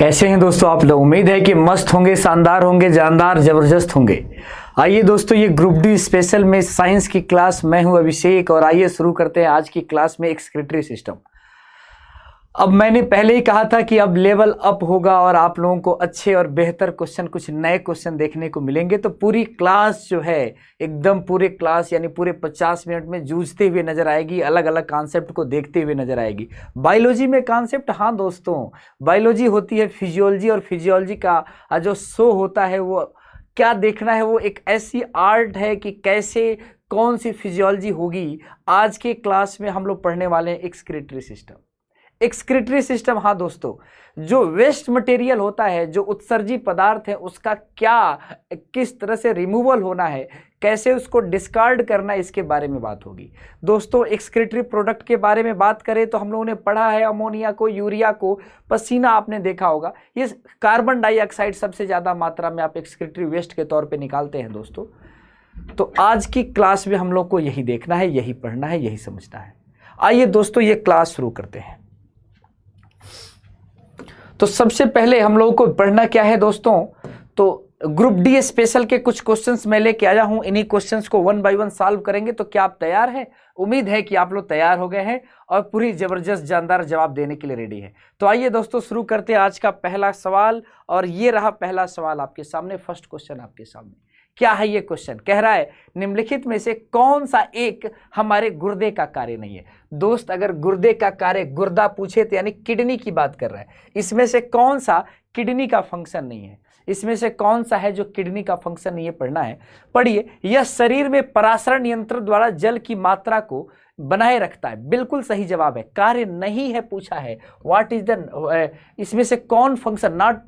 कैसे हैं दोस्तों आप लोग। उम्मीद है कि मस्त होंगे, शानदार होंगे, जानदार, जबरदस्त होंगे। आइए दोस्तों, ये ग्रुप डी स्पेशल में साइंस की क्लास, मैं हूं अभिषेक और आइए शुरू करते हैं आज की क्लास में एक्सक्रीटरी सिस्टम। अब मैंने पहले ही कहा था कि अब लेवल अप होगा और आप लोगों को अच्छे और बेहतर क्वेश्चन, कुछ नए क्वेश्चन देखने को मिलेंगे। तो पूरी क्लास जो है एकदम पूरे क्लास यानी पूरे 50 मिनट में जूझते हुए नजर आएगी, अलग अलग कॉन्सेप्ट को देखते हुए नजर आएगी। बायोलॉजी में कॉन्सेप्ट, हाँ दोस्तों, बायोलॉजी होती है फिजियोलॉजी, और फिजियोलॉजी का जो शो होता है वो क्या देखना है, वो एक ऐसी आर्ट है कि कैसे कौन सी फिजियोलॉजी होगी। आज के क्लास में हम लोग पढ़ने वाले हैं एक्सक्रीटरी सिस्टम। एक्सक्रीटरी सिस्टम, हाँ दोस्तों, जो वेस्ट मटेरियल होता है, जो उत्सर्जी पदार्थ है, उसका क्या किस तरह से रिमूवल होना है, कैसे उसको डिस्कार्ड करना है, इसके बारे में बात होगी। दोस्तों एक्सक्रीटरी प्रोडक्ट के बारे में बात करें तो हम लोगों ने पढ़ा है अमोनिया को, यूरिया को, पसीना आपने देखा होगा। ये कार्बन डाइऑक्साइड सबसे ज़्यादा मात्रा में आप एक्सक्रीटरी वेस्ट के तौर पर निकालते हैं दोस्तों। तो आज की क्लास में हम लोग को यही देखना है, यही पढ़ना है, यही समझना है। आइए दोस्तों ये क्लास शुरू करते हैं। तो सबसे पहले हम लोगों को पढ़ना क्या है दोस्तों, तो ग्रुप डी स्पेशल के कुछ क्वेश्चंस मैं लेके आया हूं। इन्हीं क्वेश्चंस को वन बाय वन सॉल्व करेंगे। तो क्या आप तैयार हैं? उम्मीद है कि आप लोग तैयार हो गए हैं और पूरी जबरदस्त जानदार जवाब देने के लिए रेडी है। तो आइए दोस्तों शुरू करते हैं आज का पहला सवाल। और ये रहा पहला सवाल आपके सामने, फर्स्ट क्वेश्चन आपके सामने। क्या है ये क्वेश्चन? कह रहा है निम्नलिखित में से कौन सा एक हमारे गुर्दे का कार्य नहीं है। दोस्त अगर गुर्दे का कार्य, गुर्दा पूछे तो यानी किडनी की बात कर रहा है। इसमें से कौन सा किडनी का फंक्शन नहीं है, इसमें से कौन सा है जो किडनी का फंक्शन नहीं है, पढ़ना है। पढ़िए, यह शरीर में परासरण यंत्र द्वारा जल की मात्रा को बनाए रखता है। बिल्कुल सही जवाब है, कार्य नहीं है पूछा है। व्हाट इज द, इसमें से कौन function, not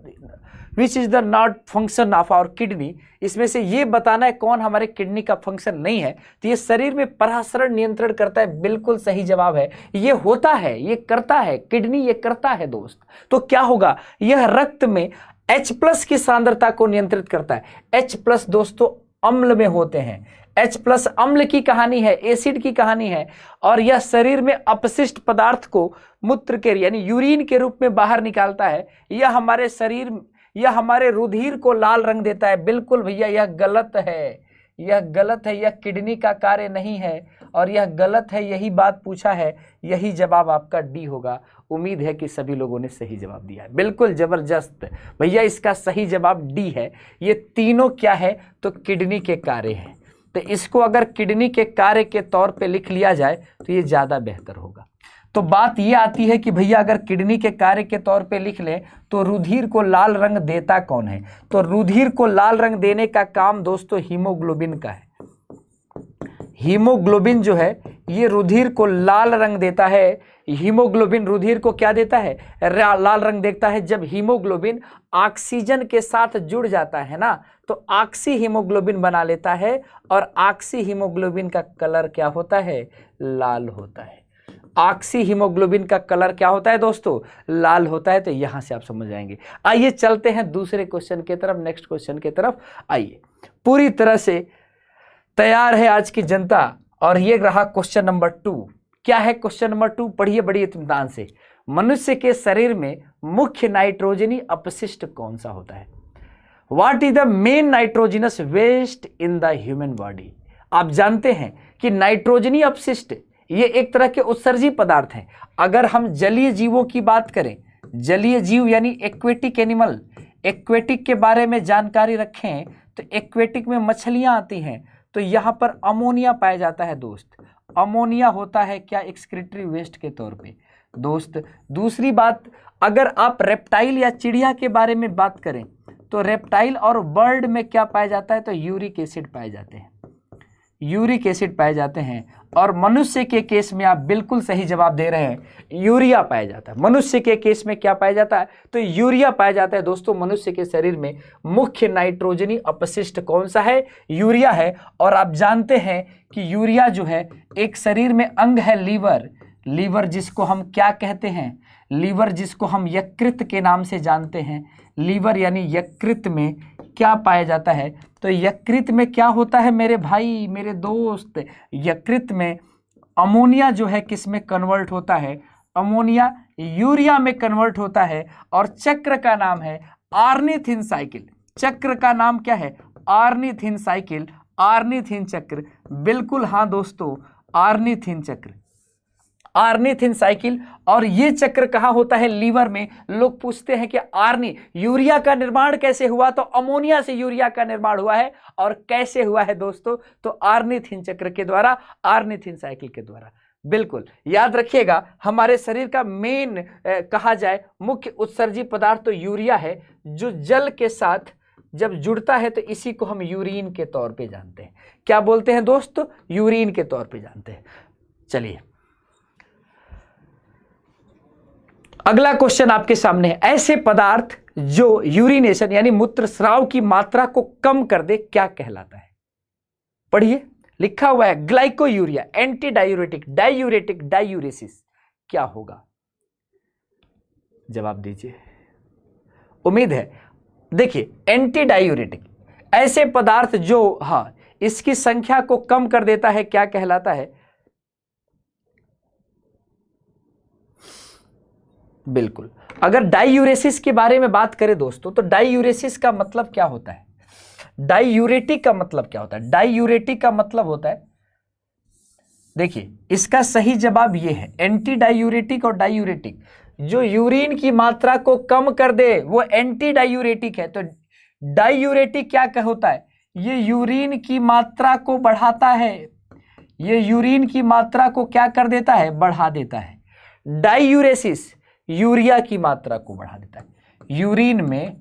which is the not function of our kidney, इसमें से ये बताना है कौन हमारे किडनी का फंक्शन नहीं है। तो ये शरीर में परासरण नियंत्रण करता है। बिल्कुल सही जवाब है, ये होता है, ये करता है, किडनी ये करता है दोस्त। तो क्या होगा, यह रक्त में H+ की सांद्रता को नियंत्रित करता है। H+ दोस्तों अम्ल में होते हैं। H+ अम्ल की कहानी है, एसिड की कहानी है। और यह शरीर में अपशिष्ट पदार्थ को मूत्र के यानी यूरिन के रूप में बाहर निकालता है। यह हमारे शरीर, यह हमारे रुधिर को लाल रंग देता है। बिल्कुल भैया, यह गलत है, यह गलत है, यह किडनी का कार्य नहीं है और यह गलत है। यही बात पूछा है, यही जवाब आपका डी होगा। उम्मीद है कि सभी लोगों ने सही जवाब दिया है। बिल्कुल जबरदस्त भैया, इसका सही जवाब डी है। ये तीनों क्या है, तो किडनी के कार्य हैं। तो इसको अगर किडनी के कार्य के तौर पे लिख लिया जाए तो ये ज़्यादा बेहतर होगा। तो बात ये आती है कि भैया अगर किडनी के कार्य के तौर पे लिख लें तो रुधिर को लाल रंग देता कौन है? तो रुधिर को लाल रंग देने का काम दोस्तों हीमोग्लोबिन का है। हीमोग्लोबिन जो है ये रुधिर को लाल रंग देता है। हीमोग्लोबिन रुधिर को क्या देता है? लाल रंग देता है। जब हीमोग्लोबिन ऑक्सीजन के साथ जुड़ जाता है ना, तो ऑक्सी हीमोग्लोबिन बना लेता है और ऑक्सी हीमोग्लोबिन का कलर क्या होता है? लाल होता है। ऑक्सी हीमोग्लोबिन का कलर क्या होता है दोस्तों? लाल होता है। तो यहां से आप समझ जाएंगे। आइए चलते हैं दूसरे क्वेश्चन की तरफ, नेक्स्ट क्वेश्चन की तरफ। आइए, पूरी तरह से तैयार है आज की जनता। और ये रहा क्वेश्चन नंबर 2। क्या है क्वेश्चन नंबर 2? पढ़िए बड़ी इत्मीनान से। मनुष्य के शरीर में मुख्य नाइट्रोजनी अपशिष्ट कौन सा होता है? What is the main nitrogenous waste in the human body? आप जानते हैं कि नाइट्रोजनी अपशिष्ट ये एक तरह के उत्सर्जी पदार्थ हैं। अगर हम जलीय जीवों की बात करें, जलीय जीव यानी एक्वेटिक एनिमल, एक्वेटिक के बारे में जानकारी रखें तो एक्वेटिक में मछलियां आती हैं। तो यहाँ पर अमोनिया पाया जाता है दोस्त। अमोनिया होता है क्या? एक्सक्रीटरी वेस्ट के तौर पे दोस्त। दूसरी बात, अगर आप रेप्टाइल या चिड़िया के बारे में बात करें तो रेप्टाइल और बर्ड में क्या पाया जाता है? तो यूरिक एसिड पाए जाते हैं, यूरिक एसिड पाए जाते हैं। और मनुष्य के केस में आप बिल्कुल सही जवाब दे रहे हैं, यूरिया पाया जाता है। मनुष्य के केस में क्या पाया जाता है? तो यूरिया पाया जाता है दोस्तों। मनुष्य के शरीर में मुख्य नाइट्रोजनी अपशिष्ट कौन सा है? यूरिया है। और आप जानते हैं कि यूरिया जो है एक शरीर में अंग है, लीवर। लीवर जिसको हम क्या कहते हैं? लीवर जिसको हम यकृत के नाम से जानते हैं। लीवर यानी यकृत में क्या पाया जाता है? तो यकृत में क्या होता है मेरे भाई, मेरे दोस्त? यकृत में अमोनिया जो है किस में कन्वर्ट होता है? अमोनिया यूरिया में कन्वर्ट होता है और चक्र का नाम है ऑर्निथिन साइकिल। चक्र का नाम क्या है? ऑर्निथिन साइकिल, ऑर्निथिन चक्र। बिल्कुल हाँ दोस्तों, ऑर्निथिन चक्र, ऑर्निथिन साइकिल। और ये चक्र कहाँ होता है? लीवर में। लोग पूछते हैं कि यूरिया का निर्माण कैसे हुआ? तो अमोनिया से यूरिया का निर्माण हुआ है। और कैसे हुआ है दोस्तों? तो ऑर्निथिन चक्र के द्वारा, ऑर्निथिन साइकिल के द्वारा। बिल्कुल याद रखिएगा, हमारे शरीर का मेन कहा जाए मुख्य उत्सर्जी पदार्थ तो यूरिया है, जो जल के साथ जब जुड़ता है तो इसी को हम यूरिन के तौर पे जानते हैं। क्या बोलते हैं दोस्तों? यूरिन के तौर पे जानते हैं। चलिए अगला क्वेश्चन आपके सामने है, ऐसे पदार्थ जो यूरिनेशन यानी मूत्र स्राव की मात्रा को कम कर दे क्या कहलाता है? पढ़िए, लिखा हुआ है ग्लाइकोयूरिया, एंटी डायूरेटिक, डायूरेटिक, डायूरेसिस। क्या होगा? जवाब दीजिए। उम्मीद है, देखिए एंटी डायूरेटिक ऐसे पदार्थ जो इसकी संख्या को कम कर देता है क्या कहलाता है? बिल्कुल, अगर डायूरेसिस के बारे में बात करें दोस्तों, तो डायूरेसिस का मतलब क्या होता है? डायूरेटिक का मतलब क्या होता है? डायूरेटिक का मतलब होता है, देखिए इसका सही जवाब ये है, एंटी डायूरेटिक और डायूरेटिक। जो यूरिन की मात्रा को कम कर दे वो एंटी डायूरेटिक है। तो डायूरेटिक क्या होता है? ये यूरिन की मात्रा को बढ़ाता है, ये यूरिन की मात्रा को क्या कर देता है? बढ़ा देता है। डायूरेसिस यूरिया की मात्रा को बढ़ा देता है। यूरिन में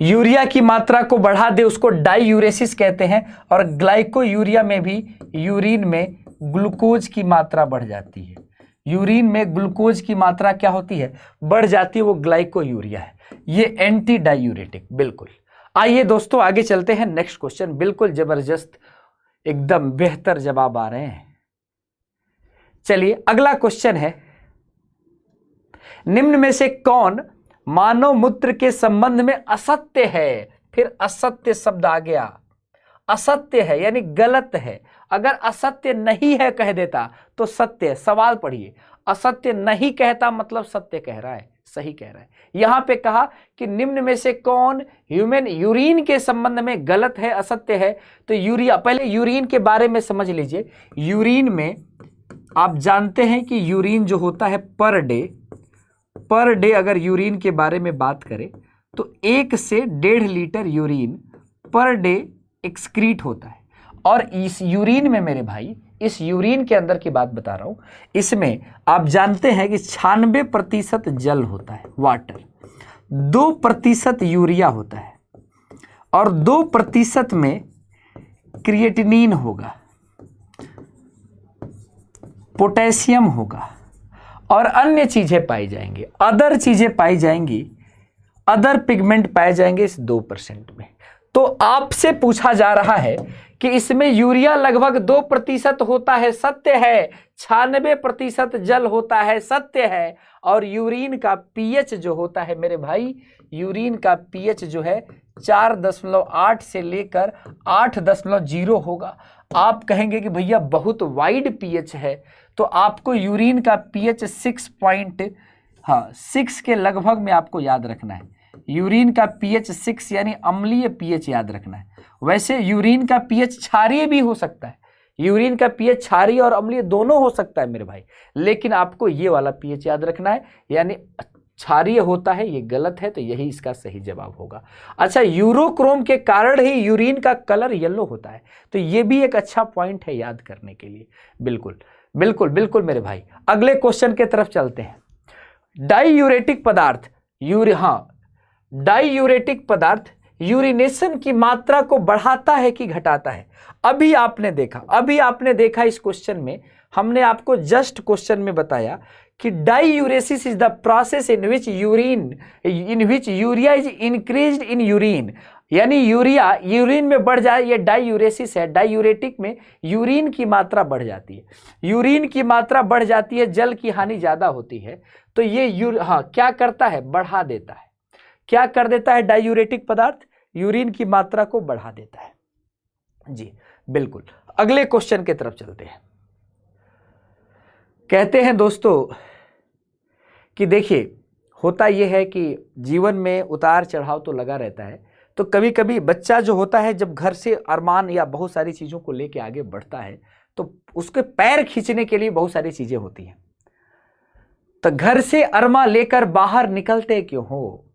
यूरिया की मात्रा को बढ़ा दे उसको डायूरेसिस कहते हैं। और ग्लाइकोयूरिया में भी यूरिन में ग्लूकोज की मात्रा बढ़ जाती है। यूरिन में ग्लूकोज की मात्रा क्या होती है? बढ़ जाती है, वो ग्लाइकोयूरिया है। ये एंटी डायूरेटिक। बिल्कुल। आइए दोस्तों आगे चलते हैं। नेक्स्ट क्वेश्चन, बिल्कुल जबरदस्त, एकदम बेहतर जवाब आ रहे हैं। चलिए अगला क्वेश्चन है, निम्न में से कौन मानव मूत्र के संबंध में असत्य है? फिर असत्य शब्द आ गया। असत्य है यानी गलत है। अगर असत्य नहीं है कह देता तो सत्य है। सवाल पढ़िए, असत्य नहीं कहता मतलब सत्य कह रहा है, सही कह रहा है। यहां पे कहा कि निम्न में से कौन ह्यूमन यूरिन के संबंध में गलत है, असत्य है। तो यूरिया, पहले यूरिन के बारे में समझ लीजिए। यूरिन में आप जानते हैं कि यूरिन जो होता है पर डे अगर यूरिन के बारे में बात करें तो 1 से 1.5 litre urine per day excrete होता है। और इस यूरिन में मेरे भाई, इस यूरिन के अंदर की बात बता रहा हूं, इसमें आप जानते हैं कि 96% जल होता है, वाटर, 2% यूरिया होता है और 2% में क्रिएटिनिन होगा, पोटेशियम होगा और अन्य चीजें पाई जाएंगी, अदर चीजें पाई जाएंगी, अदर पिगमेंट पाए जाएंगे इस 2% में। तो आपसे पूछा जा रहा है कि इसमें यूरिया लगभग 2% होता है, सत्य है। 96% जल होता है, सत्य है। और यूरिन का पीएच जो होता है मेरे भाई, यूरिन का पीएच जो है 4.8 से लेकर 8.0 होगा। आप कहेंगे कि भैया बहुत वाइड पीएच है, तो आपको यूरिन का पीएच 6 के लगभग में आपको याद रखना है। यूरिन का पीएच 6 यानी अम्लीय पीएच याद रखना है। वैसे यूरिन का पीएच क्षारीय भी हो सकता है, यूरिन का पीएच क्षारीय और अम्लीय दोनों हो सकता है मेरे भाई, लेकिन आपको ये वाला पीएच याद रखना है, यानी क्षारीय होता है। ये गलत है, तो यही इसका सही जवाब होगा। अच्छा, यूरोक्रोम के कारण ही यूरिन का कलर येलो होता है, तो ये भी एक अच्छा पॉइंट है याद करने के लिए। बिल्कुल बिल्कुल बिल्कुल मेरे भाई। अगले क्वेश्चन के तरफ चलते हैं। डाईयूरेटिक पदार्थ डाईयूरेटिक पदार्थ यूरिनेशन की मात्रा को बढ़ाता है कि घटाता है? अभी आपने देखा इस क्वेश्चन में, हमने आपको जस्ट क्वेश्चन में बताया कि diuresis is the process in which urea is increased in urine, यानी यूरिया यूरिन में बढ़ जाए, ये डाईयूरेसिस है। डाईयूरेटिक में यूरिन की मात्रा बढ़ जाती है, यूरिन की मात्रा बढ़ जाती है, जल की हानि ज्यादा होती है, तो ये क्या करता है? बढ़ा देता है। क्या कर देता है डाईयूरेटिक पदार्थ? यूरिन की मात्रा को बढ़ा देता है। जी बिल्कुल। अगले क्वेश्चन की तरफ चलते हैं। कहते हैं दोस्तों कि देखिए, होता यह है कि जीवन में उतार चढ़ाव तो लगा रहता है। तो कभी कभी बच्चा जो होता है, जब घर से अरमान या बहुत सारी चीज़ों को लेके आगे बढ़ता है, तो उसके पैर खींचने के लिए बहुत सारी चीज़ें होती हैं। तो घर से अरमा लेकर बाहर निकलते क्यों हो?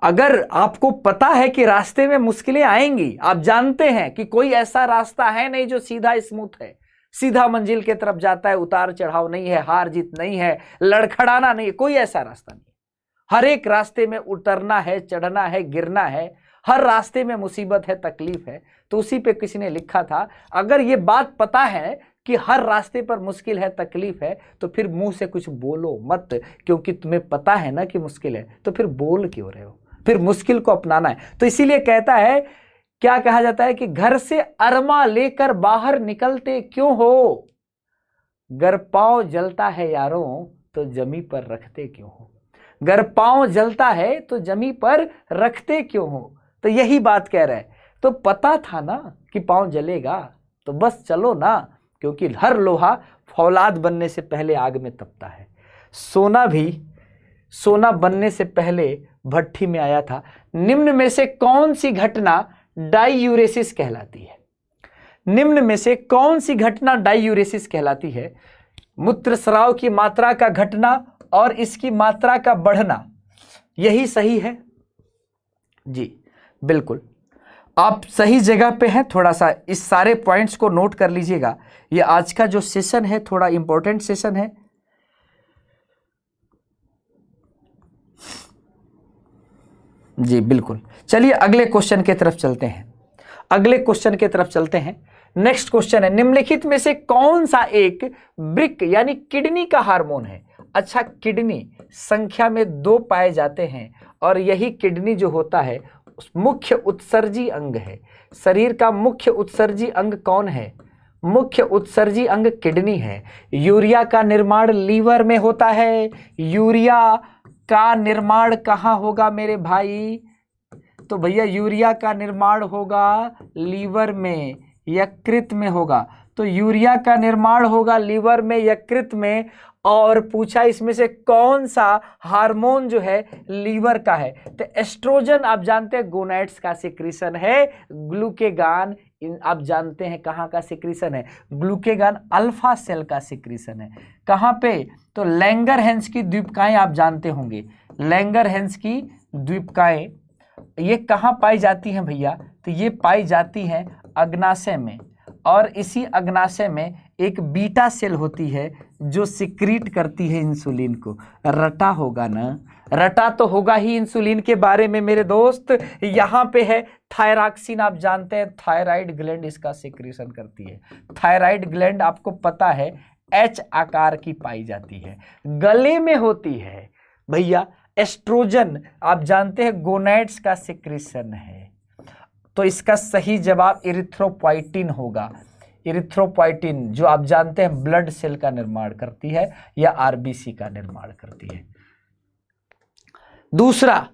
अगर आपको पता है कि रास्ते में मुश्किलें आएंगी, आप जानते हैं कि कोई ऐसा रास्ता है नहीं जो सीधा स्मूथ है, सीधा मंजिल की तरफ जाता है, उतार चढ़ाव नहीं है, हार जीत नहीं है, लड़खड़ाना नहीं है, कोई ऐसा रास्ता नहीं। हर एक रास्ते में उतरना है, चढ़ना है, गिरना है, हर रास्ते में मुसीबत है, तकलीफ है। तो उसी पे किसी ने लिखा था, अगर ये बात पता है कि हर रास्ते पर मुश्किल है, तकलीफ है, तो फिर मुंह से कुछ बोलो मत, क्योंकि तुम्हें पता है ना कि मुश्किल है, तो फिर बोल क्यों रहे हो? फिर मुश्किल को अपनाना है। तो इसीलिए कहता है, क्या कहा जाता है कि घर से अरमा लेकर बाहर निकलते क्यों हो? गर पांव जलता है यारों तो जमी पर रखते क्यों हो? गर पांव जलता है तो जमी पर रखते क्यों हो? तो यही बात कह रहा है। तो पता था ना कि पांव जलेगा, तो बस चलो ना, क्योंकि हर लोहा फौलाद बनने से पहले आग में तपता है। सोना भी सोना बनने से पहले भट्ठी में आया था। निम्न में से कौन सी घटना डाइयूरेसिस कहलाती है? निम्न में से कौन सी घटना डाइयूरेसिस कहलाती है? मूत्रस्राव की मात्रा का घटना और इसकी मात्रा का बढ़ना, यही सही है जी, बिल्कुल आप सही जगह पे हैं। थोड़ा सा इस सारे पॉइंट्स को नोट कर लीजिएगा। ये आज का जो सेशन है थोड़ा इंपॉर्टेंट सेशन है। जी बिल्कुल। चलिए अगले क्वेश्चन की तरफ चलते हैं। अगले क्वेश्चन की तरफ चलते हैं। नेक्स्ट क्वेश्चन है, निम्नलिखित में से कौन सा एक वृक्क यानी किडनी का हार्मोन है? अच्छा, किडनी संख्या में 2 पाए जाते हैं और यही किडनी जो होता है मुख्य उत्सर्जी अंग है। शरीर का मुख्य उत्सर्जी अंग कौन है? मुख्य उत्सर्जी अंग किडनी है। यूरिया का निर्माण लीवर में होता है। यूरिया का निर्माण कहाँ होगा मेरे भाई? तो भैया यूरिया का निर्माण होगा लीवर में, यकृत में होगा। तो यूरिया का निर्माण होगा लीवर में, यकृत में। और पूछा इसमें से कौन सा हार्मोन जो है लीवर का है? तो एस्ट्रोजन आप जानते हैं गोनैड्स का सिक्रीशन है। ग्लूकेगान आप जानते हैं कहाँ का सिक्रीशन है? ग्लूकेगान अल्फा सेल का सिक्रीशन है। कहाँ पे? तो लैंगरहैंस की द्वीपकाएं आप जानते होंगे। लैंगरहैंस की द्वीपकाएं ये कहाँ पाई जाती हैं भैया? तो ये पाई जाती हैं अग्नाशय में, और इसी अग्नाशय में एक बीटा सेल होती है जो सिक्रीट करती है इंसुलिन को। रटा होगा ना? रटा तो होगा ही इंसुलिन के बारे में मेरे दोस्त। यहाँ पे है थायरॉक्सिन, आप जानते हैं थायराइड ग्लैंड इसका सिक्रीशन करती है। थायराइड ग्लैंड आपको पता है एच आकार की पाई जाती है, गले में होती है भैया। एस्ट्रोजन आप जानते हैं गोनैड्स का सिक्रीशन है। तो इसका सही जवाब इरिथ्रोपोइटिन होगा। इरिथ्रोपोइटिन जो आप जानते हैं ब्लड सेल का निर्माण करती है या आरबीसी का निर्माण करती है। दूसरा,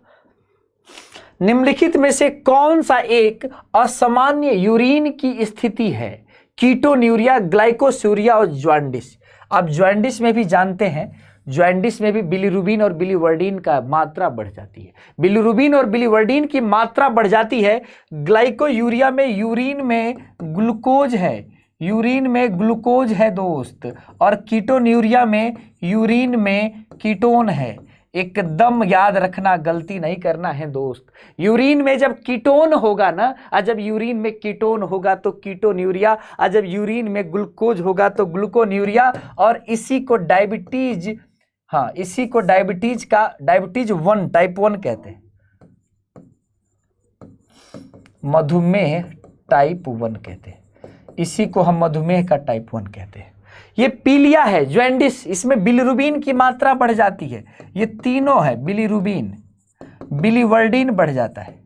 निम्नलिखित में से कौन सा एक असामान्य यूरिन की स्थिति है? कीटोन्यूरिया, ग्लाइकोसूरिया और ज्वांडिस। आप ज्वांडिस में भी जानते हैं, ज्वांडिस में भी बिलीरुबिन और बिलीवर्डिन का मात्रा बढ़ जाती है। बिलीरुबिन और बिलीवर्डिन की मात्रा बढ़ जाती है। ग्लाइकोयूरिया में यूरिन में ग्लूकोज है, यूरिन में ग्लूकोज है दोस्त। और कीटोन्यूरिया में यूरिन में कीटोन है। एकदम याद रखना, गलती नहीं करना है दोस्त। यूरिन में जब कीटोन होगा ना, और जब यूरिन में कीटोन होगा तो कीटोन्यूरिया, और जब यूरिन में ग्लूकोज होगा तो ग्लूकोन्यूरिया। और इसी को डायबिटीज, हाँ इसी को डायबिटीज का डायबिटीज 1 टाइप 1 कहते हैं। मधुमेह टाइप 1 कहते हैं। इसी को हम मधुमेह का टाइप 1 कहते हैं। ये पीलिया है, ज्वांडिस, इसमें बिलीरुबिन की मात्रा बढ़ जाती है। ये तीनों है, बिलीरुबिन, बिलीवर्डिन बढ़ जाता है।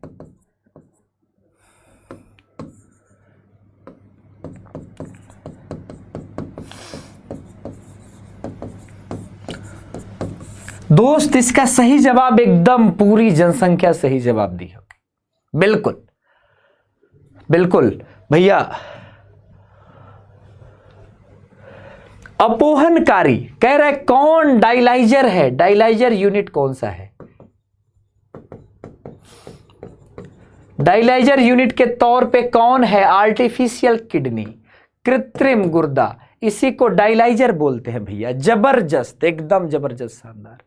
दोस्त इसका सही जवाब एकदम पूरी जनसंख्या सही जवाब दी होगी। बिल्कुल बिल्कुल भैया। अपोहनकारी कह रहा है कौन डायलाइजर है, डायलाइजर यूनिट कौन सा है? डायलाइजर यूनिट के तौर पे कौन है? आर्टिफिशियल किडनी, कृत्रिम गुर्दा, इसी को डायलाइजर बोलते हैं भैया। जबरदस्त, एकदम जबरदस्त, शानदार।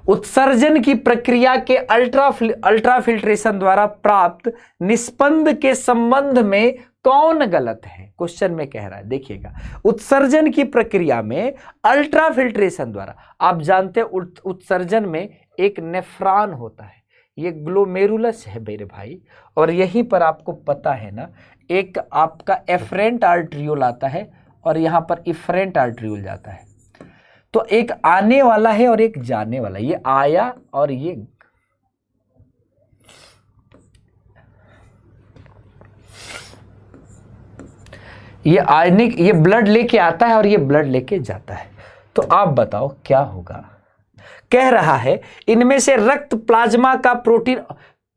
उत्सर्जन की प्रक्रिया के अल्ट्राफिल्ट्रेशन द्वारा प्राप्त निस्पंद के संबंध में कौन गलत है? क्वेश्चन में कह रहा है, देखिएगा, उत्सर्जन की प्रक्रिया में अल्ट्राफिल्ट्रेशन द्वारा, आप जानते हैं उत्सर्जन में एक नेफ्रॉन होता है, ये ग्लोमेरुलस है मेरे भाई, और यहीं पर आपको पता है ना, एक आपका एफरेंट आर्ट्रियोल आता है और यहां पर इफरेंट आर्ट्रियोल जाता है। तो एक आने वाला है और एक जाने वाला, ये आया और ये ब्लड लेके आता है और ये ब्लड लेके जाता है। तो आप बताओ क्या होगा? कह रहा है इनमें से रक्त प्लाज्मा का प्रोटीन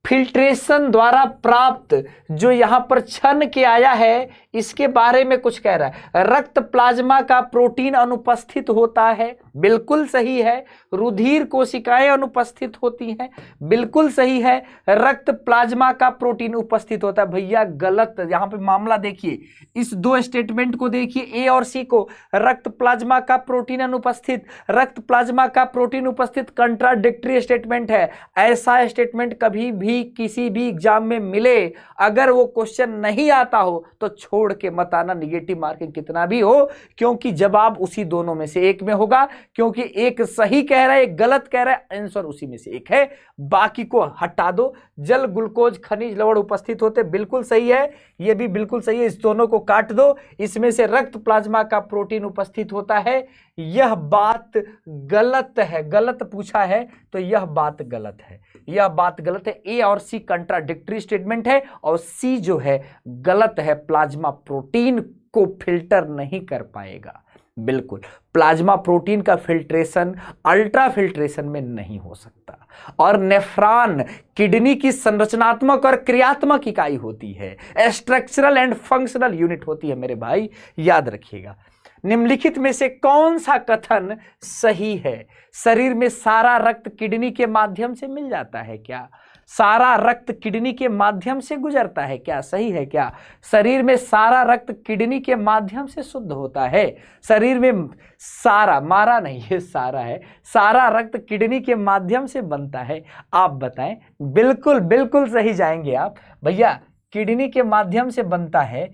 फिल्ट्रेशन द्वारा प्राप्त जो यहां पर छन के आया है, इसके बारे में कुछ कह रहा है। रक्त प्लाज्मा का प्रोटीन अनुपस्थित होता है, बिल्कुल सही है। रुधिर कोशिकाएं अनुपस्थित होती हैं, बिल्कुल सही है। रक्त प्लाज्मा का प्रोटीन उपस्थित होता है, भैया गलत। यहां पे मामला देखिए, इस दो स्टेटमेंट को देखिए, ए और सी को। रक्त प्लाज्मा का प्रोटीन अनुपस्थित, रक्त प्लाज्मा का प्रोटीन उपस्थित, कंट्राडिक्टरी स्टेटमेंट है। ऐसा स्टेटमेंट कभी भी किसी भी एग्जाम में मिले, अगर वो क्वेश्चन नहीं आता हो तो छोड़ के मत आना, निगेटिव मार्किंग कितना भी हो, क्योंकि जवाब उसी दोनों में से एक में होगा। क्योंकि एक सही कह रहा है, एक गलत कह रहा है, आंसर उसी में से एक है, बाकी को हटा दो। जल, ग्लूकोज, खनिज, लवण उपस्थित होते, बिल्कुल सही है, ये भी बिल्कुल सही है। इस दोनों को काट दो। इसमें से रक्त प्लाज्मा का प्रोटीन उपस्थित होता है, यह बात गलत है। गलत पूछा है तो यह बात गलत है, यह बात गलत है। ए और सी कंट्राडिक्टरी स्टेटमेंट है और सी जो है गलत है। प्लाज्मा प्रोटीन को फिल्टर नहीं कर पाएगा, बिल्कुल। प्लाज्मा प्रोटीन का फिल्ट्रेशन अल्ट्रा फिल्ट्रेशन में नहीं हो सकता। और नेफ्रॉन किडनी की संरचनात्मक और क्रियात्मक इकाई होती है, स्ट्रक्चरल एंड फंक्शनल यूनिट होती है मेरे भाई, याद रखिएगा। निम्नलिखित में से कौन सा कथन सही है? शरीर में सारा रक्त किडनी के माध्यम से मिल जाता है क्या? सारा रक्त किडनी के माध्यम से गुजरता है क्या? सही है क्या? शरीर में सारा रक्त किडनी के माध्यम से शुद्ध होता है। शरीर में सारा, मारा नहीं है, सारा है, सारा रक्त किडनी के माध्यम से बनता है। आप बताएं। बिल्कुल बिल्कुल सही जाएंगे आप भैया। किडनी के माध्यम से बनता है,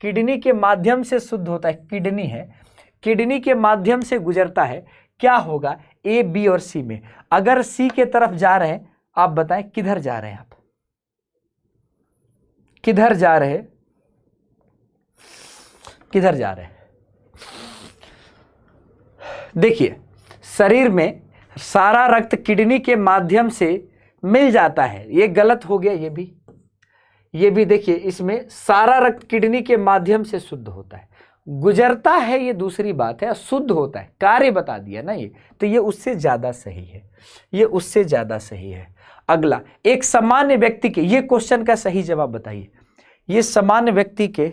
किडनी के माध्यम से शुद्ध होता है। किडनी है, किडनी के माध्यम से गुजरता है। क्या होगा ए, बी और सी में? अगर सी के तरफ जा रहे हैं, आप बताएं किधर जा रहे हैं? आप किधर जा रहे हैं? किधर जा रहे हैं? देखिए, शरीर में सारा रक्त किडनी के माध्यम से मिल जाता है, ये गलत हो गया। ये भी देखिए, इसमें सारा रक्त किडनी के माध्यम से शुद्ध होता है, गुजरता है, ये दूसरी बात है। शुद्ध होता है, कार्य बता दिया ना ये, तो ये उससे ज्यादा सही है, ये उससे ज्यादा सही है। अगला, एक सामान्य व्यक्ति के, ये क्वेश्चन का सही जवाब बताइए। ये सामान्य व्यक्ति के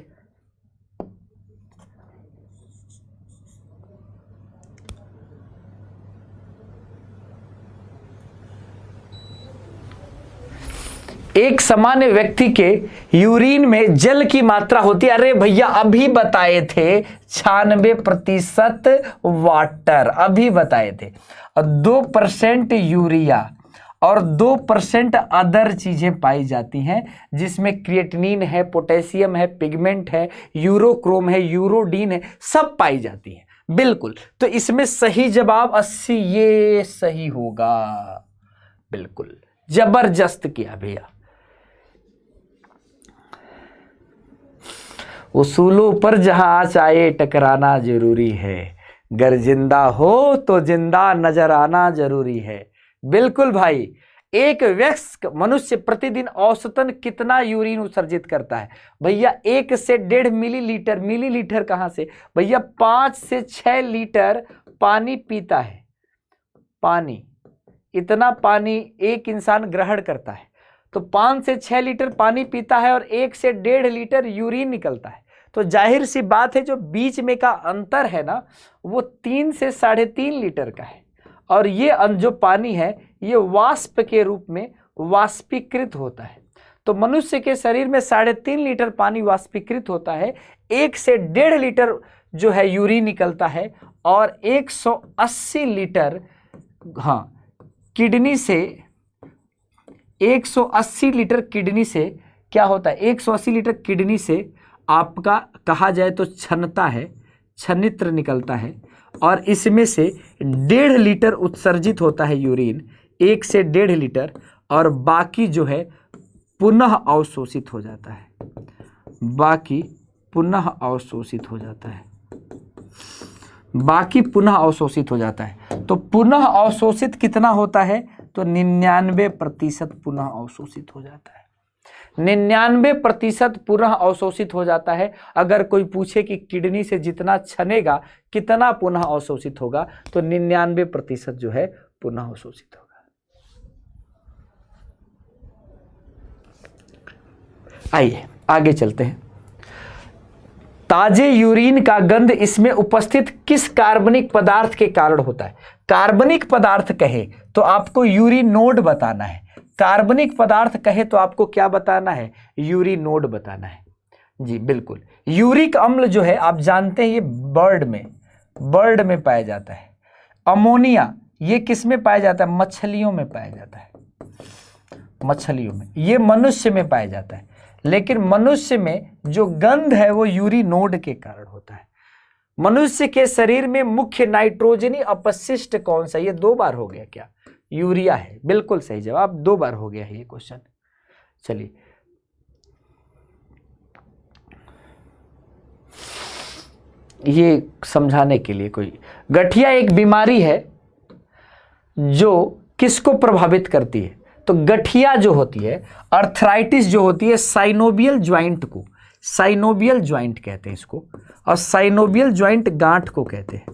एक सामान्य व्यक्ति के यूरिन में जल की मात्रा होती है, अरे भैया अभी बताए थे 96% वाटर, अभी बताए थे। और 2% यूरिया और 2% अदर चीजें पाई जाती हैं, जिसमें क्रिएटिनिन है, पोटेशियम है, पिगमेंट है, यूरोक्रोम है, यूरोडीन है, सब पाई जाती हैं। बिल्कुल, तो इसमें सही जवाब 80, ये सही होगा। बिल्कुल जबरदस्त किया भैया। उसूलों पर जहां आँच आए टकराना जरूरी है, गर जिंदा हो तो जिंदा नजर आना जरूरी है। बिल्कुल भाई। एक वयस्क मनुष्य प्रतिदिन औसतन कितना यूरिन उत्सर्जित करता है? भैया 1 से 1.5 मिलीलीटर। मिलीलीटर कहां से भैया? 5 से 6 लीटर पानी पीता है। पानी, इतना पानी एक इंसान ग्रहण करता है, तो 5 से 6 लीटर पानी पीता है और 1 से 1.5 लीटर यूरिन निकलता है। तो जाहिर सी बात है जो बीच में का अंतर है ना वो 3 से 3.5 लीटर का है, और ये जो पानी है ये वाष्प के रूप में वाष्पीकृत होता है। तो मनुष्य के शरीर में 3.5 लीटर पानी वाष्पीकृत होता है, 1 से 1.5 लीटर जो है यूरिन निकलता है, और 180 लीटर किडनी से 180 लीटर किडनी से क्या होता है, 180 लीटर किडनी से आपका कहा जाए तो छनता है, छनित्र निकलता है, और इसमें से 1.5 लीटर उत्सर्जित होता है यूरिन, 1 से 1.5 लीटर, और बाकी जो है पुनः अवशोषित हो जाता है, बाकी पुनः अवशोषित हो जाता है, बाकी पुनः अवशोषित हो जाता है। तो पुनः अवशोषित कितना होता है, तो 99% पुनः अवशोषित हो जाता है, 99% पुनः अवशोषित हो जाता है। अगर कोई पूछे कि किडनी से जितना छनेगा कितना पुनः अवशोषित होगा, तो 99% जो है पुनः अवशोषित होगा। आइए आगे चलते हैं। ताजे यूरिन का गंध इसमें उपस्थित किस कार्बनिक पदार्थ के कारण होता है? कार्बनिक पदार्थ कहे तो आपको यूरिनोड बताना है, कार्बनिक पदार्थ कहे तो आपको क्या बताना है, यूरिनोड बताना है। जी बिल्कुल, यूरिक अम्ल जो है आप जानते हैं ये बर्ड में पाया जाता है। अमोनिया ये किस में पाया जाता है, मछलियों में पाया जाता है, मछलियों में। ये मनुष्य में पाया जाता है, लेकिन मनुष्य में जो गंध है वो यूरिनोड के कारण होता है। मनुष्य के शरीर में मुख्य नाइट्रोजनी अपशिष्ट कौन सा, ये 2 बार हो गया क्या, यूरिया है, बिल्कुल सही जवाब, 2 बार हो गया है ये क्वेश्चन। चलिए ये समझाने के लिए, कोई गठिया एक बीमारी है जो किसको प्रभावित करती है, तो गठिया जो होती है, अर्थराइटिस जो होती है, साइनोवियल ज्वाइंट को, साइनोवियल ज्वाइंट कहते हैं इसको, और साइनोवियल ज्वाइंट गांठ को कहते हैं।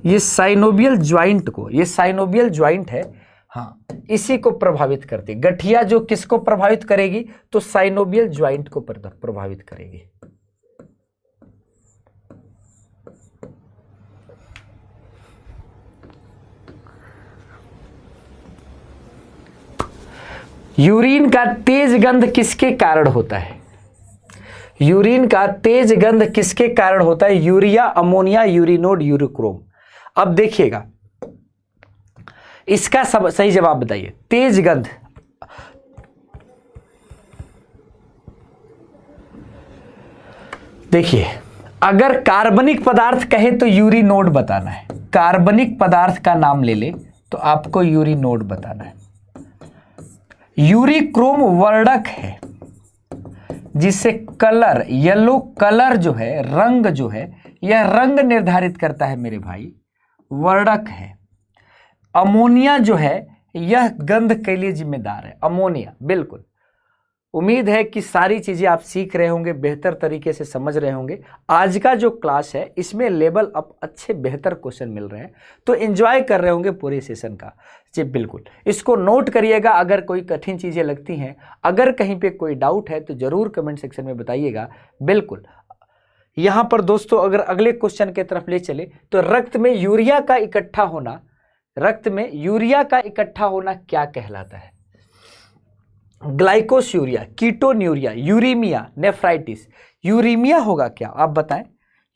ये साइनोवियल ज्वाइंट को, ये साइनोवियल ज्वाइंट है, हाँ, इसी को प्रभावित करती है। गठिया जो किसको प्रभावित करेगी, तो साइनोवियल ज्वाइंट को प्रभावित करेगी। यूरिन का तेज गंध किसके कारण होता है, यूरिन का तेज गंध किसके कारण होता है, यूरिया, अमोनिया, यूरिनोड, यूरिक्रोम। अब देखिएगा इसका सब सही जवाब बताइए। तेज गंध, देखिए अगर कार्बनिक पदार्थ कहे तो यूरिनोड बताना है, कार्बनिक पदार्थ का नाम ले ले तो आपको यूरिनोड बताना है। यूरिक्रोम वर्णक है जिससे कलर, येलो कलर जो है, रंग जो है, यह रंग निर्धारित करता है मेरे भाई, वर्णक है। अमोनिया जो है यह गंध के लिए जिम्मेदार है, अमोनिया, बिल्कुल। उम्मीद है कि सारी चीजें आप सीख रहे होंगे, बेहतर तरीके से समझ रहे होंगे। आज का जो क्लास है इसमें लेवल अप अच्छे बेहतर क्वेश्चन मिल रहे हैं, तो एंजॉय कर रहे होंगे पूरे सेशन का। जी बिल्कुल, इसको नोट करिएगा। अगर कोई कठिन चीजें लगती हैं, अगर कहीं पे कोई डाउट है तो जरूर कमेंट सेक्शन में बताइएगा। बिल्कुल, यहाँ पर दोस्तों अगर अगले क्वेश्चन की तरफ ले चले तो रक्त में यूरिया का इकट्ठा होना, रक्त में यूरिया का इकट्ठा होना क्या कहलाता है? ग्लाइकोस्यूरिया, कीटोन्यूरिया, यूरीमिया, नेफ्राइटिस। यूरीमिया होगा क्या, आप बताएं,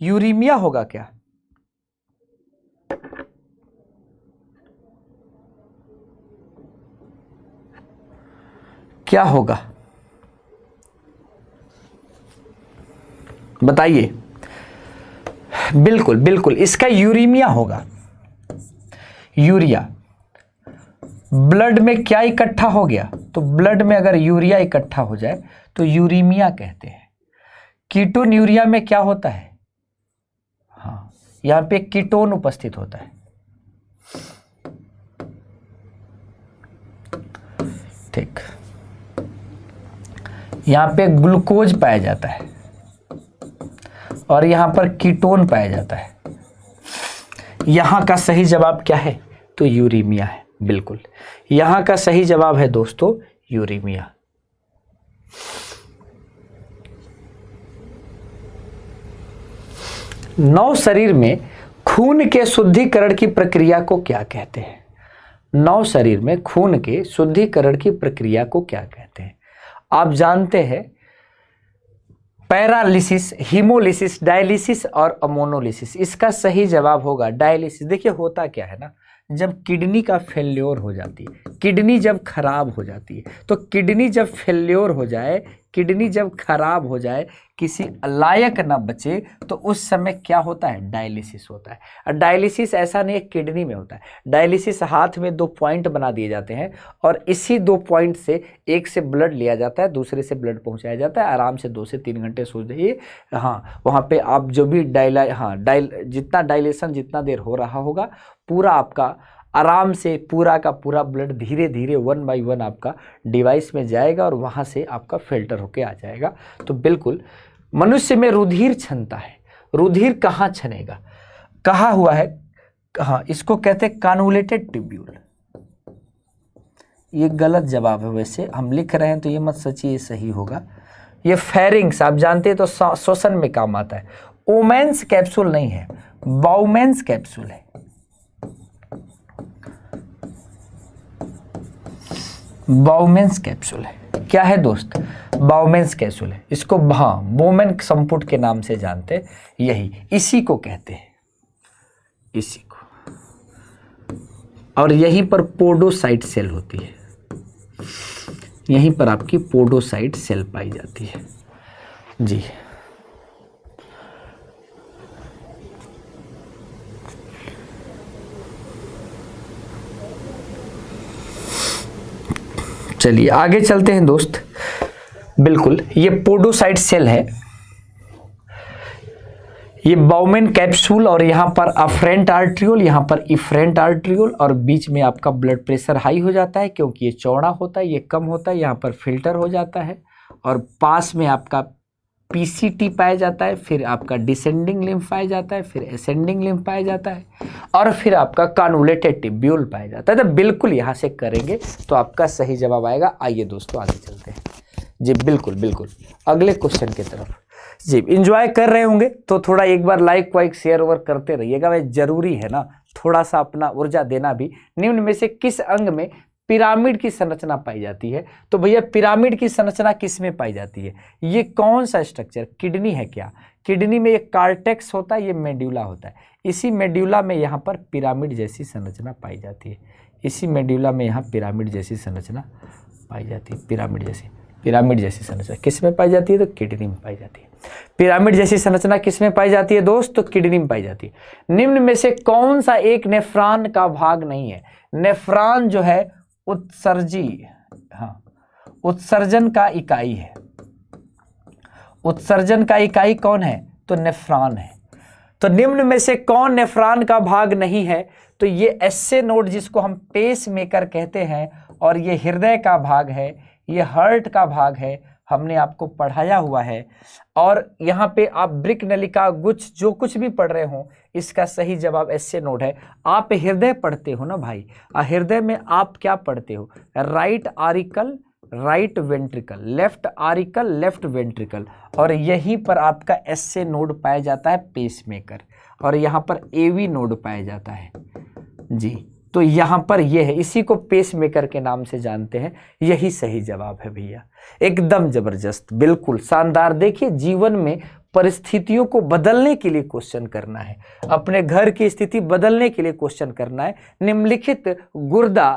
यूरीमिया होगा क्या? क्या होगा बताइए। बिल्कुल बिल्कुल, इसका यूरीमिया होगा। यूरिया ब्लड में क्या इकट्ठा हो गया, तो ब्लड में अगर यूरिया इकट्ठा हो जाए तो यूरीमिया कहते हैं। कीटोन्यूरिया में क्या होता है, हाँ, यहां पे कीटोन उपस्थित होता है। ठीक, यहां पे ग्लूकोज पाया जाता है और यहां पर कीटोन पाया जाता है। यहां का सही जवाब क्या है, तो यूरीमिया है। बिल्कुल, यहां का सही जवाब है दोस्तों यूरीमिया। नौ शरीर में खून के शुद्धिकरण की प्रक्रिया को क्या कहते हैं? नौ शरीर में खून के शुद्धिकरण की प्रक्रिया को क्या कहते हैं? आप जानते हैं पैरालिसिस, हीमोलिसिस, डायलिसिस और अमोनोलिसिस। इसका सही जवाब होगा डायलिसिस। देखिए होता क्या है ना, जब किडनी का फेल्योर हो जाती है, किडनी जब खराब हो जाती है, तो किडनी जब फेल्योर हो जाए, किडनी जब खराब हो जाए, किसी लायक ना बचे, तो उस समय क्या होता है? डायलिसिस होता है। और डायलिसिस ऐसा नहीं है किडनी में होता है, डायलिसिस हाथ में 2 पॉइंट बना दिए जाते हैं और इसी 2 पॉइंट से एक से ब्लड लिया जाता है, दूसरे से ब्लड पहुंचाया जाता है। आराम से 2 से 3 घंटे सो जाइए। हाँ, वहाँ पे आप जो भी जितना डायलेशन जितना देर हो रहा होगा, पूरा आपका आराम से पूरा का पूरा ब्लड धीरे धीरे 1 बाय 1 आपका डिवाइस में जाएगा और वहाँ से आपका फिल्टर होके आ जाएगा। तो बिल्कुल मनुष्य में रुधिर छनता है। रुधिर कहाँ छनेगा? कहा हुआ है, हाँ, इसको कहते हैं कानुलेटेड ट्यूब्यूल। ये गलत जवाब है, वैसे हम लिख रहे हैं तो ये मत सोचिए ये सही होगा। ये फेरिंग्स आप जानते हैं तो श्वसन में काम आता है। ओमेंस कैप्सूल नहीं है, बाउमेंस कैप्सूल है। बाउमेंस कैप्सूल है। क्या है दोस्त? बाउमेंस कैप्सूल है। इसको हाँ बोमेन संपुट के नाम से जानते, यही इसी को कहते हैं, इसी को। और यहीं पर पोडोसाइट सेल होती है, यहीं पर आपकी पोडोसाइट सेल पाई जाती है जी। चलिए आगे चलते हैं दोस्त। बिल्कुल ये पोडोसाइट सेल है, ये बाउमेन कैप्सूल, और यहाँ पर अफरेंट आर्ट्रियोल, यहाँ पर इफरेंट आर्ट्रियोल, और बीच में आपका ब्लड प्रेशर हाई हो जाता है क्योंकि ये चौड़ा होता है, ये कम होता है, यहाँ पर फिल्टर हो जाता है, और पास में आपका पीसीटी पाया जाता है, फिर आपका डिसेंडिंग लिम्फ पाया जाता है, फिर असेंडिंग लिम्फ पाया जाता है, और फिर आपका कानुलेटेड ट्यूब्यूल पाया जाता है। तो बिल्कुल यहाँ से करेंगे तो आपका सही जवाब आएगा। आइए दोस्तों आगे चलते हैं जी। बिल्कुल बिल्कुल अगले क्वेश्चन की तरफ जी। इंजॉय कर रहे होंगे तो थोड़ा एक बार लाइक वाइक शेयर ओवर करते रहिएगा, भाई जरूरी है ना थोड़ा सा अपना ऊर्जा देना भी। निम्न में से किस अंग में पिरामिड की संरचना पाई जाती है? तो भैया पिरामिड की संरचना किस में पाई जाती है? ये कौन सा स्ट्रक्चर? किडनी है क्या? किडनी में ये कार्टेक्स होता है, ये मेड्यूला होता है। इसी मेड्यूला में यहाँ पर पिरामिड जैसी संरचना पाई जाती है। इसी मेड्यूला में यहाँ पिरामिड जैसी संरचना पाई जाती है। पिरामिड जैसी संरचना किस में पाई जाती है? तो किडनी में पाई जाती है। पिरामिड जैसी संरचना किस में पाई जाती है दोस्त? तो किडनी में पाई जाती है। निम्न में से कौन सा एक नेफ्रॉन का भाग नहीं है? नेफ्रॉन जो है उत्सर्जन का इकाई है। उत्सर्जन का इकाई कौन है? तो नेफ्रॉन है। तो निम्न में से कौन नेफ्रॉन का भाग नहीं है? तो ये एसए नोड जिसको हम पेस मेकर कहते हैं, और ये हृदय का भाग है, ये हार्ट का भाग है, हमने आपको पढ़ाया हुआ है। और यहाँ पे आप ब्रिक नलिका गुच्छ जो कुछ भी पढ़ रहे हो, इसका सही जवाब एसए नोड है। आप हृदय पढ़ते हो ना भाई, हृदय में आप क्या पढ़ते हो? Right auricle, right ventricle, left auricle, left ventricle, और यहीं पर आपका एसए नोड पाया जाता है पेसमेकर, और यहाँ पर एवी नोड पाया जाता है जी। तो यहाँ पर यह है, इसी को पेसमेकर के नाम से जानते हैं। यही सही जवाब है भैया, एकदम जबरदस्त, बिल्कुल शानदार। देखिए जीवन में परिस्थितियों को बदलने के लिए क्वेश्चन करना है, अपने घर की स्थिति बदलने के लिए क्वेश्चन करना है। निम्नलिखित गुर्दा,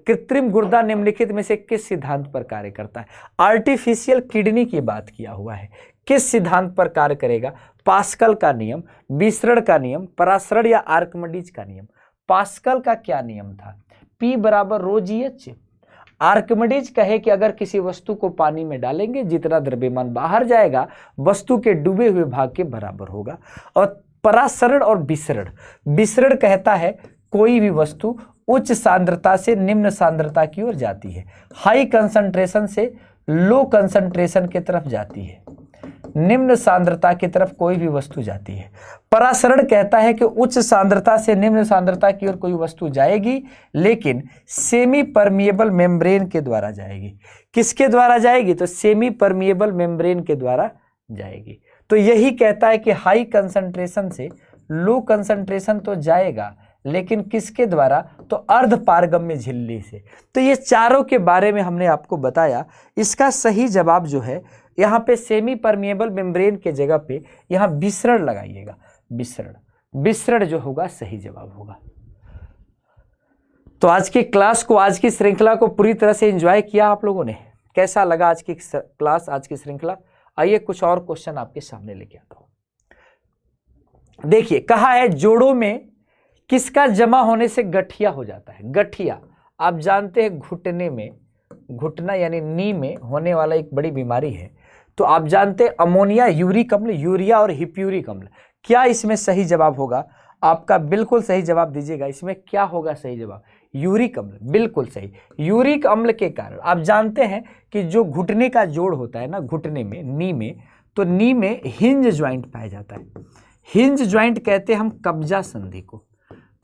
कृत्रिम गुर्दा निम्नलिखित में से किस सिद्धांत पर कार्य करता है? आर्टिफिशियल किडनी की बात किया हुआ है, किस सिद्धांत पर कार्य करेगा? पास्कल का नियम, विसरण का नियम, परासरण या आर्किमिडीज का नियम? पास्कल का क्या नियम था? P बराबर रो GH। आर्किमिडीज कहे कि अगर किसी वस्तु को पानी में डालेंगे, जितना द्रव्यमान बाहर जाएगा वस्तु के डूबे हुए भाग के बराबर होगा। और परासरण और विसरण, विसरण कहता है कोई भी वस्तु उच्च सांद्रता से निम्न सांद्रता की ओर जाती है, हाई कंसंट्रेशन से लो कंसंट्रेशन की तरफ जाती है, निम्न सांद्रता की तरफ कोई भी वस्तु जाती है। परासरण कहता है कि उच्च सांद्रता से निम्न सांद्रता की ओर कोई वस्तु जाएगी, लेकिन सेमी परमिएबल मेम्ब्रेन के द्वारा जाएगी। किसके द्वारा जाएगी? तो सेमी परमिएबल मेम्ब्रेन के द्वारा जाएगी। तो यही कहता है कि हाई कंसंट्रेशन से लो कंसंट्रेशन तो जाएगा, लेकिन किसके द्वारा? तो अर्ध पारगम्य झिल्ली से। तो ये चारों के बारे में हमने आपको बताया। इसका सही जवाब जो है यहाँ पे सेमी परमिएबल मेम्ब्रेन के जगह पे यहाँ विसरण लगाइएगा, विसरण जो होगा सही जवाब होगा। तो आज की क्लास को, आज की श्रृंखला को पूरी तरह से एंजॉय किया आप लोगों ने? कैसा लगा आज की क्लास, आज की श्रृंखला? आइए कुछ और क्वेश्चन आपके सामने लेके आता हूं। देखिए, कहा है जोड़ों में किसका जमा होने से गठिया हो जाता है? गठिया आप जानते हैं घुटने में, घुटना यानी नी में होने वाला एक बड़ी बीमारी है। तो आप जानते हैं अमोनिया, यूरिक अम्ल, यूरिया और हिप्यूरिक अम्ल। क्या इसमें सही जवाब होगा? आपका बिल्कुल सही जवाब दीजिएगा। इसमें क्या होगा सही जवाब? यूरिक अम्ल, बिल्कुल सही। यूरिक अम्ल के कारण आप जानते हैं कि जो घुटने का जोड़ होता है ना, घुटने में, नी में, तो नी में हिंज ज्वाइंट पाया जाता है। हिंज ज्वाइंट कहते हैं हम कब्जा संधि को।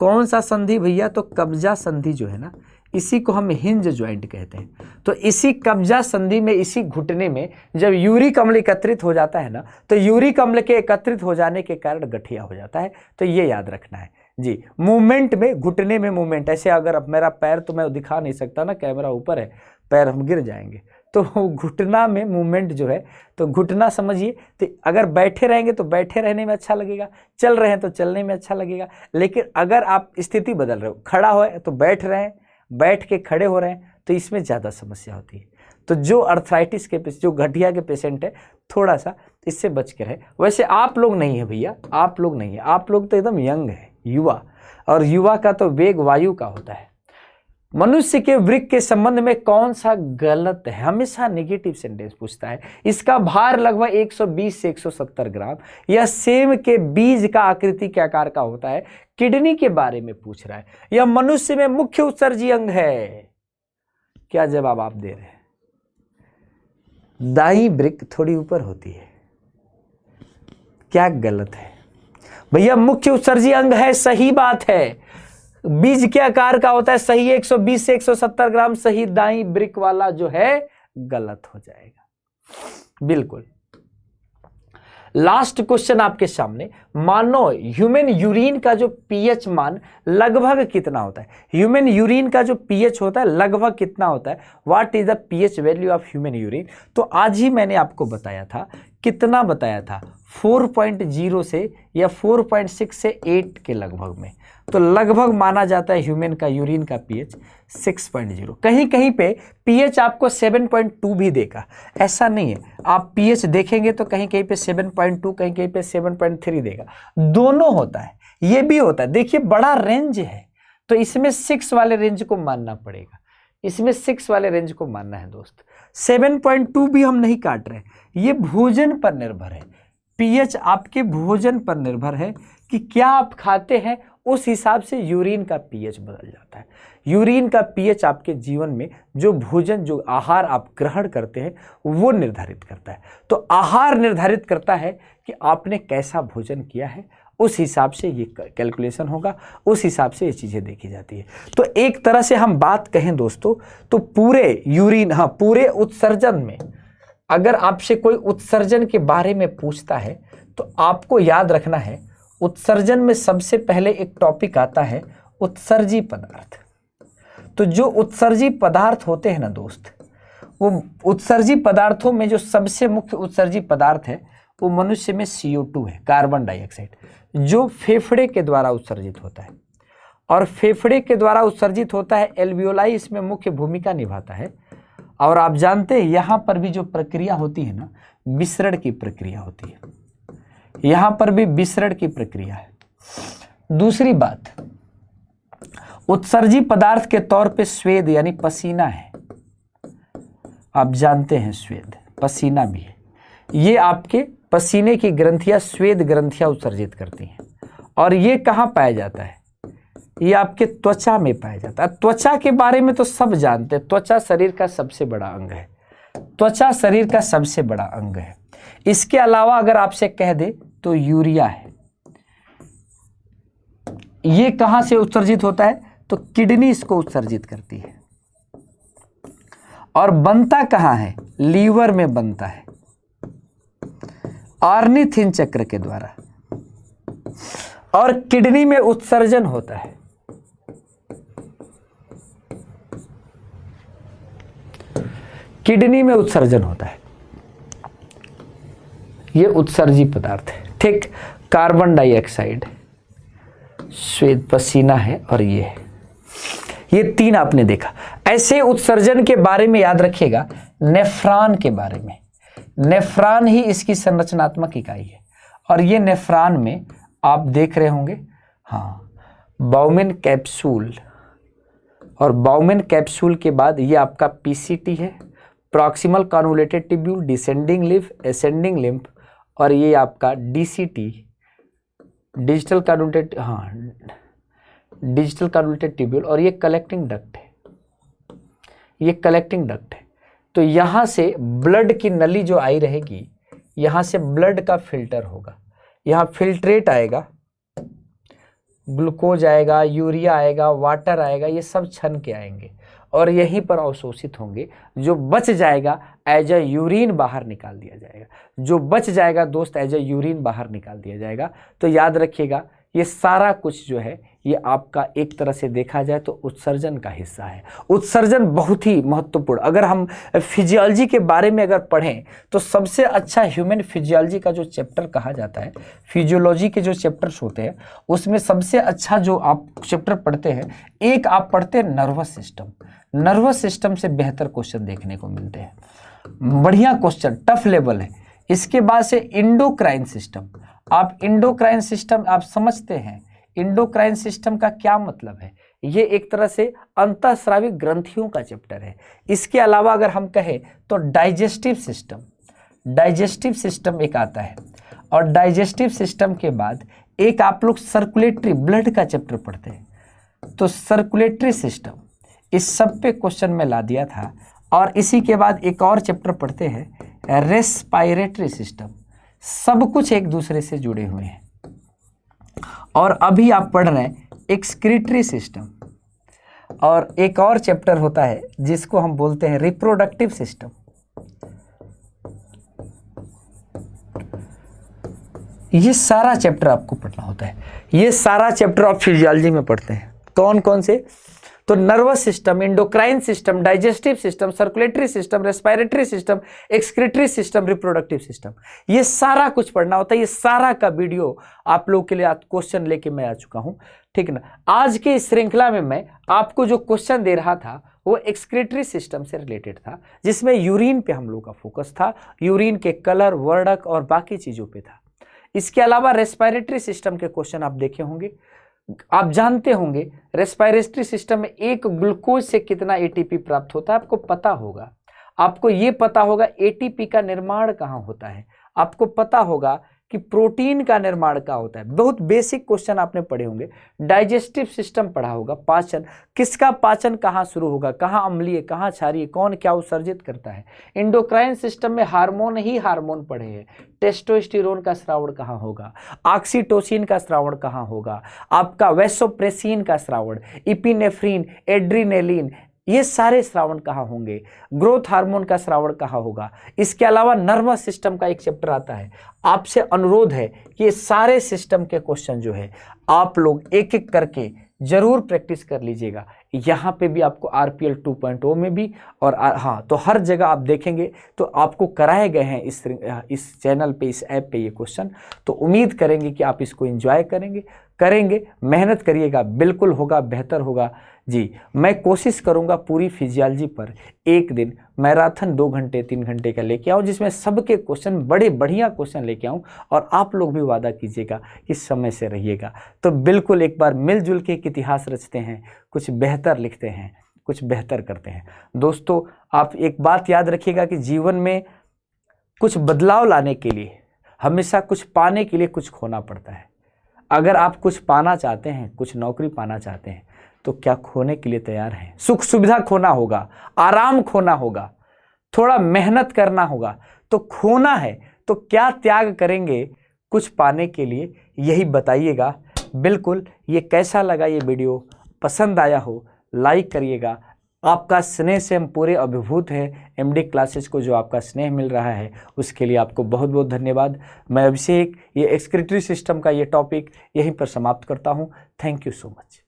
कौन सा संधि भैया? तो कब्जा संधि जो है ना, इसी को हम हिंज ज्वाइंट कहते हैं। तो इसी कब्जा संधि में, इसी घुटने में जब यूरिक अम्ल एकत्रित हो जाता है ना, तो यूरिक अम्ल के एकत्रित हो जाने के कारण गठिया हो जाता है। तो ये याद रखना है जी। मूवमेंट में, घुटने में मूवमेंट, ऐसे अगर अब मेरा पैर तो मैं दिखा नहीं सकता ना, कैमरा ऊपर है, पैर हम गिर जाएंगे। तो घुटना में मूवमेंट जो है, तो घुटना समझिए, तो अगर बैठे रहेंगे तो बैठे रहने में अच्छा लगेगा, चल रहे हैं तो चलने में अच्छा लगेगा। लेकिन अगर आप स्थिति बदल रहे हो, खड़ा हो तो बैठ रहे हैं, बैठ के खड़े हो रहे हैं, तो इसमें ज़्यादा समस्या होती है। तो जो अर्थराइटिस के, जो गठिया के पेशेंट है, थोड़ा सा इससे बच के रहे। वैसे आप लोग नहीं है भैया, आप लोग नहीं है, आप लोग तो एकदम यंग है, युवा, और युवा का तो वेग वायु का होता है। मनुष्य के वृक्क के संबंध में कौन सा गलत है? हमेशा नेगेटिव सेंटेंस पूछता है। इसका भार लगभग 120 से 170 ग्राम। यह सेम के बीज का आकृति के आकार का होता है। किडनी के बारे में पूछ रहा है। यह मनुष्य में मुख्य उत्सर्जी अंग है। क्या जवाब आप दे रहे हैं? दाई वृक्क थोड़ी ऊपर होती है। क्या गलत है भैया? मुख्य उत्सर्जी अंग है, सही बात है। बीज के आकार का होता है, सही है। 120 से 170 ग्राम सही। दाई वृक्क वाला जो है गलत हो जाएगा, बिल्कुल। लास्ट क्वेश्चन आपके सामने। मानो ह्यूमन यूरिन का जो पीएच मान लगभग कितना होता है? ह्यूमन यूरिन का जो पीएच होता है लगभग कितना होता है? What is the pH value of human urine? तो आज ही मैंने आपको बताया था। कितना बताया था? 4.0 से या 4.6 से 8 के लगभग में। तो लगभग माना जाता है ह्यूमन का यूरिन का पीएच 6.0। कहीं कहीं पे पीएच आपको 7.2 भी देगा, ऐसा नहीं है। आप पीएच देखेंगे तो कहीं कहीं पे 7.2, कहीं कहीं पे 7.3 देगा। दोनों होता है, ये भी होता है। देखिए बड़ा रेंज है, तो इसमें 6 वाले रेंज को मानना पड़ेगा। इसमें 6 वाले रेंज को मानना है दोस्त। 7.2 भी हम नहीं काट रहे। ये भोजन पर निर्भर है। पीएच आपके भोजन पर निर्भर है कि क्या आप खाते हैं, उस हिसाब से यूरिन का पीएच बदल जाता है। यूरिन का पीएच आपके जीवन में जो भोजन, जो आहार आप ग्रहण करते हैं, वो निर्धारित करता है। तो आहार निर्धारित करता है कि आपने कैसा भोजन किया है, उस हिसाब से ये कैलकुलेशन होगा, उस हिसाब से ये चीज़ें देखी जाती है। तो एक तरह से हम बात कहें दोस्तों, तो पूरे यूरिन, हाँ, पूरे उत्सर्जन में अगर आपसे कोई उत्सर्जन के बारे में पूछता है तो आपको याद रखना है, उत्सर्जन में सबसे पहले एक टॉपिक आता है उत्सर्जी पदार्थ। तो जो उत्सर्जी पदार्थ होते हैं ना दोस्त, वो उत्सर्जी पदार्थों में जो सबसे मुख्य उत्सर्जी पदार्थ है वो मनुष्य में CO2 है, कार्बन डाइऑक्साइड, जो फेफड़े के द्वारा उत्सर्जित होता है। और फेफड़े के द्वारा उत्सर्जित होता है, एल्वियोलाई इसमें मुख्य भूमिका निभाता है। और आप जानते हैं यहाँ पर भी जो प्रक्रिया होती है ना, विसरण की प्रक्रिया होती है। यहाँ पर भी विसरण की प्रक्रिया है। दूसरी बात, उत्सर्जी पदार्थ के तौर पे स्वेद यानी पसीना है। आप जानते हैं स्वेद, पसीना भी है। ये आपके पसीने की ग्रंथियां, स्वेद ग्रंथियां उत्सर्जित करती हैं। और ये कहाँ पाया जाता है? ये आपके त्वचा में पाया जाता है। त्वचा के बारे में तो सब जानते हैं, त्वचा शरीर का सबसे बड़ा अंग है। त्वचा शरीर का सबसे बड़ा अंग है। इसके अलावा अगर आपसे कह दे तो यूरिया है। ये कहां से उत्सर्जित होता है? तो किडनी इसको उत्सर्जित करती है। और बनता कहां है? लीवर में बनता है। ऑर्निथिन चक्र के द्वारा, और किडनी में उत्सर्जन होता है। किडनी में उत्सर्जन होता है, ये उत्सर्जी पदार्थ है। ठीक, कार्बन डाइऑक्साइड, श्वेत पसीना है, और ये तीन आपने देखा। ऐसे उत्सर्जन के बारे में याद रखिएगा, नेफ्रॉन के बारे में। नेफ्रॉन ही इसकी संरचनात्मक इकाई है, और ये नेफ्रॉन में आप देख रहे होंगे, हाँ, बाउमेन कैप्सूल, और बाउमेन कैप्सूल के बाद ये आपका पीसीटी है, proximal convoluted tubule, descending lymph, ascending lymph, और ये आपका डीसीटी, डिजिटल कन्वोल्यूटेड, हाँ, डिजिटल कन्वोल्यूटेड ट्यूब्यूल, और ये कलेक्टिंग डक्ट है, ये कलेक्टिंग डक्ट है। तो यहाँ से ब्लड की नली जो आई रहेगी, यहाँ से ब्लड का फिल्टर होगा, यहाँ फिल्ट्रेट आएगा, ग्लूकोज आएगा, यूरिया आएगा, वाटर आएगा, ये सब छन के आएंगे और यहीं पर अवशोषित होंगे। जो बच जाएगा एज ए यूरिन बाहर निकाल दिया जाएगा, जो बच जाएगा दोस्त एज ए यूरिन बाहर निकाल दिया जाएगा। तो याद रखिएगा, ये सारा कुछ जो है ये आपका एक तरह से देखा जाए तो उत्सर्जन का हिस्सा है। उत्सर्जन बहुत ही महत्वपूर्ण, अगर हम फिजियोलॉजी के बारे में अगर पढ़ें तो सबसे अच्छा ह्यूमन फिजियोलॉजी का जो चैप्टर कहा जाता है, फिजियोलॉजी के जो चैप्टर्स होते हैं उसमें सबसे अच्छा जो आप चैप्टर पढ़ते हैं, एक आप पढ़ते हैं नर्वस सिस्टम। नर्वस सिस्टम से बेहतर क्वेश्चन देखने को मिलते हैं, बढ़िया क्वेश्चन, टफ लेवल है। इसके बाद से इंडोक्राइन सिस्टम, आप इंडोक्राइन सिस्टम आप समझते हैं, इंडोक्राइन सिस्टम का क्या मतलब है? ये एक तरह से अंतःस्रावी ग्रंथियों का चैप्टर है। इसके अलावा अगर हम कहें तो डाइजेस्टिव सिस्टम, डाइजेस्टिव सिस्टम एक आता है, और डाइजेस्टिव सिस्टम के बाद एक आप लोग सर्कुलेटरी ब्लड का चैप्टर पढ़ते हैं। तो सर्कुलेटरी सिस्टम, इस सब पे क्वेश्चन में ला दिया था। और इसी के बाद एक और चैप्टर पढ़ते हैं रेस्पायरेटरी सिस्टम, सब कुछ एक दूसरे से जुड़े हुए हैं। और अभी आप पढ़ रहे हैं एक्सक्रीटरी सिस्टम, और एक और चैप्टर होता है जिसको हम बोलते हैं रिप्रोडक्टिव सिस्टम। ये सारा चैप्टर आपको पढ़ना होता है, ये सारा चैप्टर आप फिजियोलॉजी में पढ़ते हैं। कौन कौन से? तो nervous system, endocrine system, digestive system, circulatory system, respiratory system, excretory system, reproductive system, ये सारा कुछ पढ़ना होता है। ये सारा का वीडियो आप लोगों के लिए क्वेश्चन लेके मैं आ चुका हूं, ठीक ना। आज के इस श्रृंखला में मैं आपको जो क्वेश्चन दे रहा था वो एक्सक्रीटरी सिस्टम से रिलेटेड था, जिसमें यूरिन पे हम लोग का फोकस था, यूरिन के कलर, वर्णक और बाकी चीजों पे था। इसके अलावा रेस्पिरेटरी सिस्टम के क्वेश्चन आप देखे होंगे, आप जानते होंगे रेस्पिरेटरी सिस्टम में एक ग्लूकोज से कितना एटीपी प्राप्त होता है, आपको पता होगा। आपको ये पता होगा एटीपी का निर्माण कहाँ होता है, आपको पता होगा कि प्रोटीन का निर्माण कहाँ होता है। बहुत बेसिक क्वेश्चन आपने पढ़े होंगे। डाइजेस्टिव सिस्टम पढ़ा होगा, पाचन, किसका पाचन कहाँ शुरू होगा, कहाँ अम्लीय, कहाँ क्षारीय, कौन क्या उत्सर्जित करता है। इंडोक्राइन सिस्टम में हार्मोन ही हार्मोन पढ़े हैं, टेस्टोस्टेरोन का स्रावण कहाँ होगा, ऑक्सीटोसिन का स्रावण कहाँ होगा, आपका वैसोप्रेसिन का स्रावण, इपिनेफ्रिन, एड्रिनेलिन, ये सारे श्रावण कहाँ होंगे, ग्रोथ हार्मोन का श्रावण कहाँ होगा। इसके अलावा नर्वस सिस्टम का एक चैप्टर आता है। आपसे अनुरोध है कि ये सारे सिस्टम के क्वेश्चन जो है आप लोग एक एक करके जरूर प्रैक्टिस कर लीजिएगा। यहाँ पे भी आपको RPL 2.0 में भी, और हाँ, तो हर जगह आप देखेंगे तो आपको कराए गए हैं इस चैनल पे, इस ऐप पे ये क्वेश्चन। तो उम्मीद करेंगे कि आप इसको एंजॉय करेंगे, मेहनत करिएगा, बिल्कुल होगा, बेहतर होगा जी। मैं कोशिश करूंगा पूरी फिजियोलॉजी पर एक दिन मैराथन 2 घंटे 3 घंटे का लेके आऊँ, जिसमें सबके क्वेश्चन, बड़े बढ़िया क्वेश्चन लेके आऊँ, और आप लोग भी वादा कीजिएगा कि समय से रहिएगा। तो बिल्कुल एक बार मिलजुल के एक इतिहास रचते हैं, कुछ बेहतर लिखते हैं, कुछ बेहतर करते हैं। दोस्तों, आप एक बात याद रखिएगा कि जीवन में कुछ बदलाव लाने के लिए, हमेशा कुछ पाने के लिए कुछ खोना पड़ता है। अगर आप कुछ पाना चाहते हैं, कुछ नौकरी पाना चाहते हैं, तो क्या खोने के लिए तैयार हैं? सुख सुविधा खोना होगा, आराम खोना होगा, थोड़ा मेहनत करना होगा। तो खोना है तो क्या त्याग करेंगे कुछ पाने के लिए, यही बताइएगा। बिल्कुल। ये कैसा लगा, ये वीडियो पसंद आया हो लाइक करिएगा, आपका स्नेह से हम पूरे अभिभूत हैं। एमडी क्लासेस को जो आपका स्नेह मिल रहा है उसके लिए आपको बहुत बहुत धन्यवाद। मैं अभिषेक ये एक्सक्रीटरी सिस्टम का ये टॉपिक यहीं पर समाप्त करता हूं। Thank you so much.